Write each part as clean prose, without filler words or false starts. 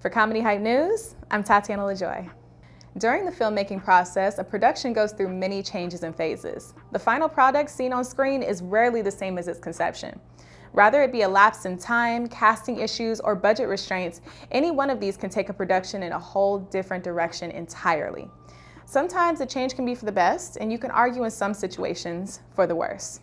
For Comedy Hype News, I'm Tatiana LaJoy. During the filmmaking process, a production goes through many changes and phases. The final product seen on screen is rarely the same as its conception. Rather it be a lapse in time, casting issues, or budget restraints, any one of these can take a production in a whole different direction entirely. Sometimes a change can be for the best, and you can argue in some situations for the worse.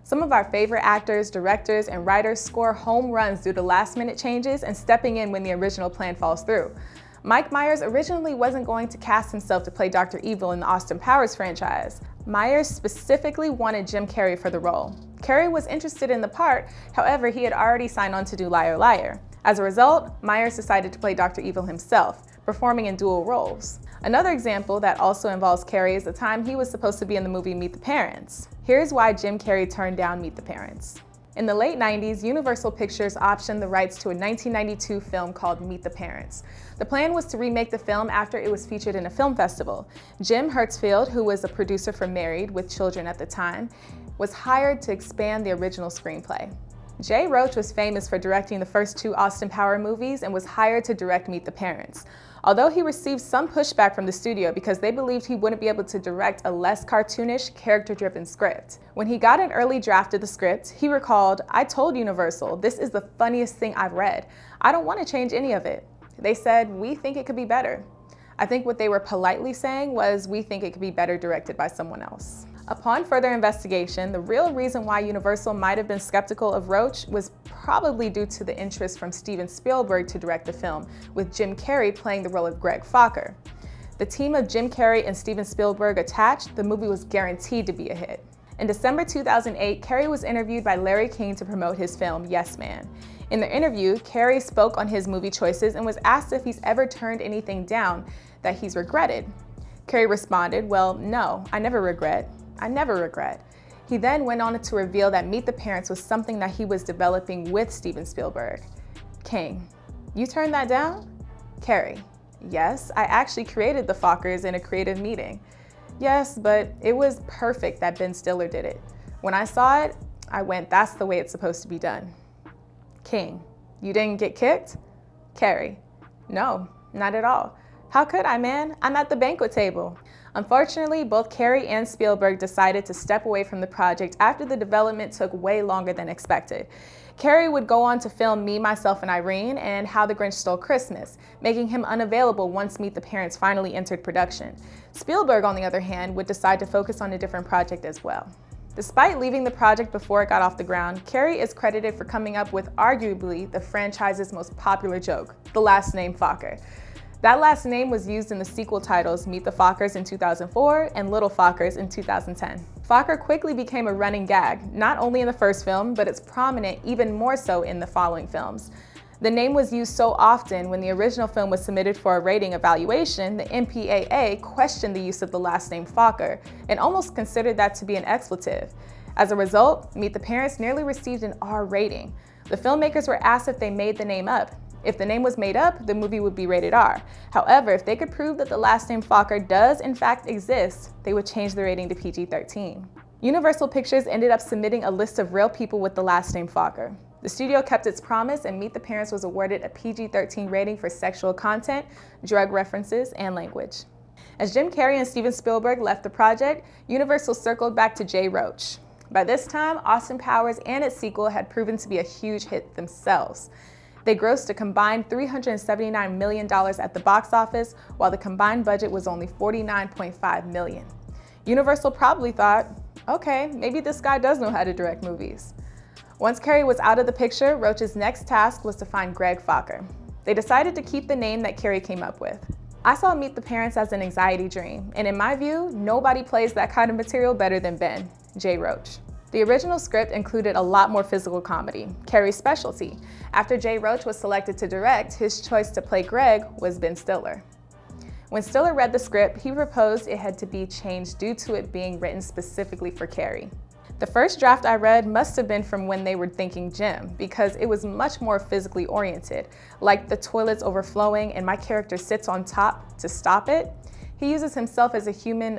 Some of our favorite actors, directors, and writers score home runs due to last-minute changes and stepping in when the original plan falls through. Mike Myers originally wasn't going to cast himself to play Dr. Evil in the Austin Powers franchise. Myers specifically wanted Jim Carrey for the role. Carrey was interested in the part, however, he had already signed on to do Liar Liar. As a result, Myers decided to play Dr. Evil himself, performing in dual roles. Another example that also involves Carrey is the time he was supposed to be in the movie Meet the Parents. Here's why Jim Carrey turned down Meet the Parents. In the late 90s, Universal Pictures optioned the rights to a 1992 film called Meet the Parents. The plan was to remake the film after it was featured in a film festival. Jim Hertzfield, who was a producer for Married with Children at the time, was hired to expand the original screenplay. Jay Roach was famous for directing the first two Austin Powers movies and was hired to direct Meet the Parents. Although he received some pushback from the studio because they believed he wouldn't be able to direct a less cartoonish, character-driven script. When he got an early draft of the script, he recalled, "I told Universal, this is the funniest thing I've read. I don't want to change any of it." They said, "We think it could be better." I think what they were politely saying was, "We think it could be better directed by someone else." Upon further investigation, the real reason why Universal might have been skeptical of Roach was probably due to the interest from Steven Spielberg to direct the film, with Jim Carrey playing the role of Greg Fokker. The team of Jim Carrey and Steven Spielberg attached, the movie was guaranteed to be a hit. In December 2008, Carrey was interviewed by Larry King to promote his film, Yes Man. In the interview, Carrey spoke on his movie choices and was asked if he's ever turned anything down that he's regretted. Carrey responded, "Well, no, I never regret. I never regret." He then went on to reveal that Meet the Parents was something that he was developing with Steven Spielberg. King: "You turned that down?" Carrey: "Yes, I actually created the Fockers in a creative meeting. Yes, but it was perfect that Ben Stiller did it. When I saw it, I went, that's the way it's supposed to be done." King: "You didn't get kicked?" Carrey: "No, not at all. How could I, man? I'm at the banquet table." Unfortunately, both Carrey and Spielberg decided to step away from the project after the development took way longer than expected. Carrey would go on to film Me, Myself, and Irene and How the Grinch Stole Christmas, making him unavailable once Meet the Parents finally entered production. Spielberg, on the other hand, would decide to focus on a different project as well. Despite leaving the project before it got off the ground, Carrey is credited for coming up with arguably the franchise's most popular joke, the last name Fokker. That last name was used in the sequel titles Meet the Fockers in 2004 and Little Fockers in 2010. Fokker quickly became a running gag, not only in the first film, but it's prominent even more so in the following films. The name was used so often when the original film was submitted for a rating evaluation, the MPAA questioned the use of the last name Fokker and almost considered that to be an expletive. As a result, Meet the Parents nearly received an R rating. The filmmakers were asked if they made the name up. If the name was made up, the movie would be rated R. However, if they could prove that the last name Fokker does in fact exist, they would change the rating to PG-13. Universal Pictures ended up submitting a list of real people with the last name Fokker. The studio kept its promise and Meet the Parents was awarded a PG-13 rating for sexual content, drug references, and language. As Jim Carrey and Steven Spielberg left the project, Universal circled back to Jay Roach. By this time, Austin Powers and its sequel had proven to be a huge hit themselves. They grossed a combined $379 million at the box office, while the combined budget was only $49.5 million. Universal probably thought, okay, maybe this guy does know how to direct movies. Once Carrey was out of the picture, Roach's next task was to find Greg Fokker. They decided to keep the name that Carrey came up with. I saw Meet the Parents as an anxiety dream, and in my view, nobody plays that kind of material better than Ben, Jay Roach. The original script included a lot more physical comedy, Carrey's specialty. After Jay Roach was selected to direct, his choice to play Greg was Ben Stiller. When Stiller read the script, he proposed it had to be changed due to it being written specifically for Carrey. The first draft I read must have been from when they were thinking Jim, because it was much more physically oriented, like the toilets overflowing and my character sits on top to stop it. He uses himself as a human,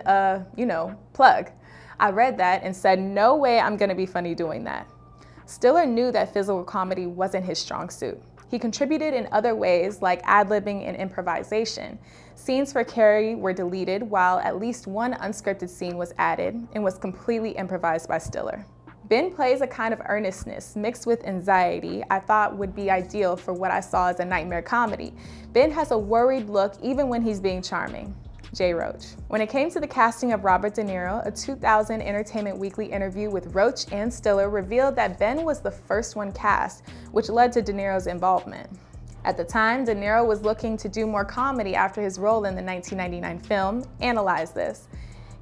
plug. I read that and said, no way I'm gonna be funny doing that. Stiller knew that physical comedy wasn't his strong suit. He He contributed in other ways like ad-libbing and improvisation. Scenes for Carrey were deleted, while at least one unscripted scene was added and was completely improvised by Stiller. Ben plays a kind of earnestness mixed with anxiety I thought would be ideal for what I saw as a nightmare comedy. Ben has a worried look even when he's being charming. Jay Roach. When it came to the casting of Robert De Niro, a 2000 Entertainment Weekly interview with Roach and Stiller revealed that Ben was the first one cast, which led to De Niro's involvement. At the time, De Niro was looking to do more comedy after his role in the 1999 film Analyze This.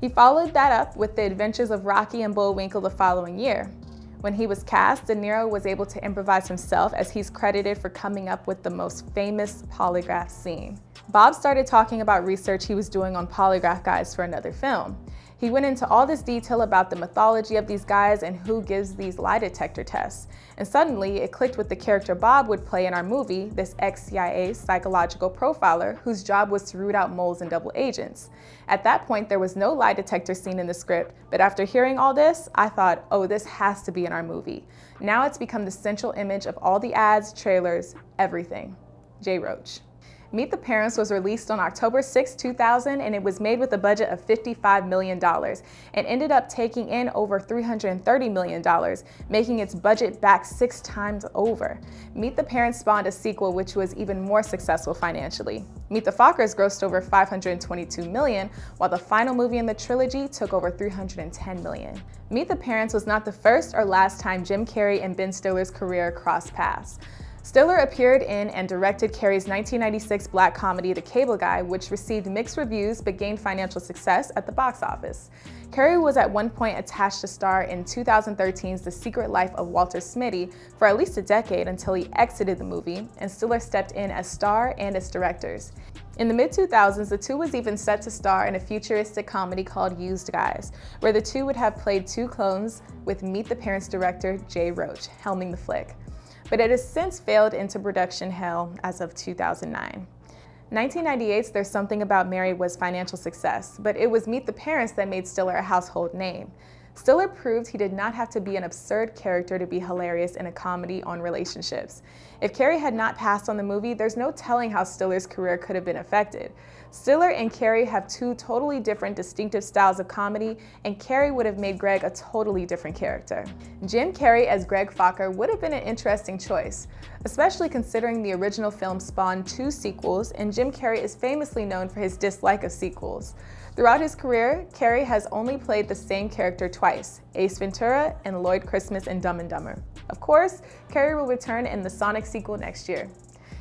He followed that up with The Adventures of Rocky and Bullwinkle the following year. When he was cast, De Niro was able to improvise himself, as he's credited for coming up with the most famous polygraph scene. Bob started talking about research he was doing on polygraph guys for another film. He went into all this detail about the mythology of these guys and who gives these lie detector tests. And suddenly it clicked with the character Bob would play in our movie, this ex-CIA psychological profiler whose job was to root out moles and double agents. At that point, there was no lie detector scene in the script, but after hearing all this, I thought, oh, this has to be in our movie. Now it's become the central image of all the ads, trailers, everything. Jay Roach. Meet the Parents was released on October 6, 2000, and it was made with a budget of $55 million and ended up taking in over $330 million, making its budget back 6 times over. Meet the Parents spawned a sequel which was even more successful financially. Meet the Fockers grossed over $522 million, while the final movie in the trilogy took over $310 million. Meet the Parents was not the first or last time Jim Carrey and Ben Stiller's career crossed paths. Stiller appeared in and directed Carrey's 1996 black comedy The Cable Guy, which received mixed reviews but gained financial success at the box office. Carrey was at one point attached to star in 2013's The Secret Life of Walter Mitty for at least a decade until he exited the movie, and Stiller stepped in as star and as directors. In the mid-2000s, the two was even set to star in a futuristic comedy called Used Guys, where the two would have played two clones, with Meet the Parents director Jay Roach helming the flick. But it has since failed into production hell as of 2009. 1998's There's Something About Mary was financial success, but it was Meet the Parents that made Stiller a household name. Stiller proved he did not have to be an absurd character to be hilarious in a comedy on relationships. If Carrey had not passed on the movie, there's no telling how Stiller's career could have been affected. Stiller and Carrey have two totally different, distinctive styles of comedy, and Carrey would have made Greg a totally different character. Jim Carrey as Greg Focker would have been an interesting choice, especially considering the original film spawned 2 sequels, and Jim Carrey is famously known for his dislike of sequels. Throughout his career, Carrey has only played the same character twice, Ace Ventura and Lloyd Christmas in Dumb and Dumber. Of course, Carrey will return in the Sonic sequel next year.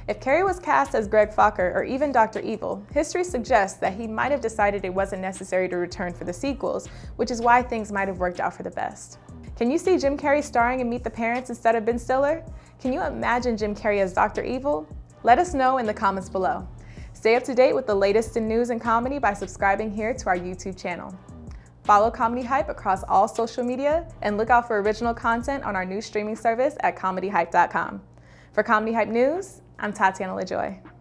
If Carrey was cast as Greg Focker or even Dr. Evil, history suggests that he might have decided it wasn't necessary to return for the sequels, which is why things might have worked out for the best. Can you see Jim Carrey starring in Meet the Parents instead of Ben Stiller? Can you imagine Jim Carrey as Dr. Evil? Let us know in the comments below. Stay up to date with the latest in news and comedy by subscribing here to our YouTube channel. Follow Comedy Hype across all social media and look out for original content on our new streaming service at comedyhype.com. For Comedy Hype News, I'm Tatiana LaJoy.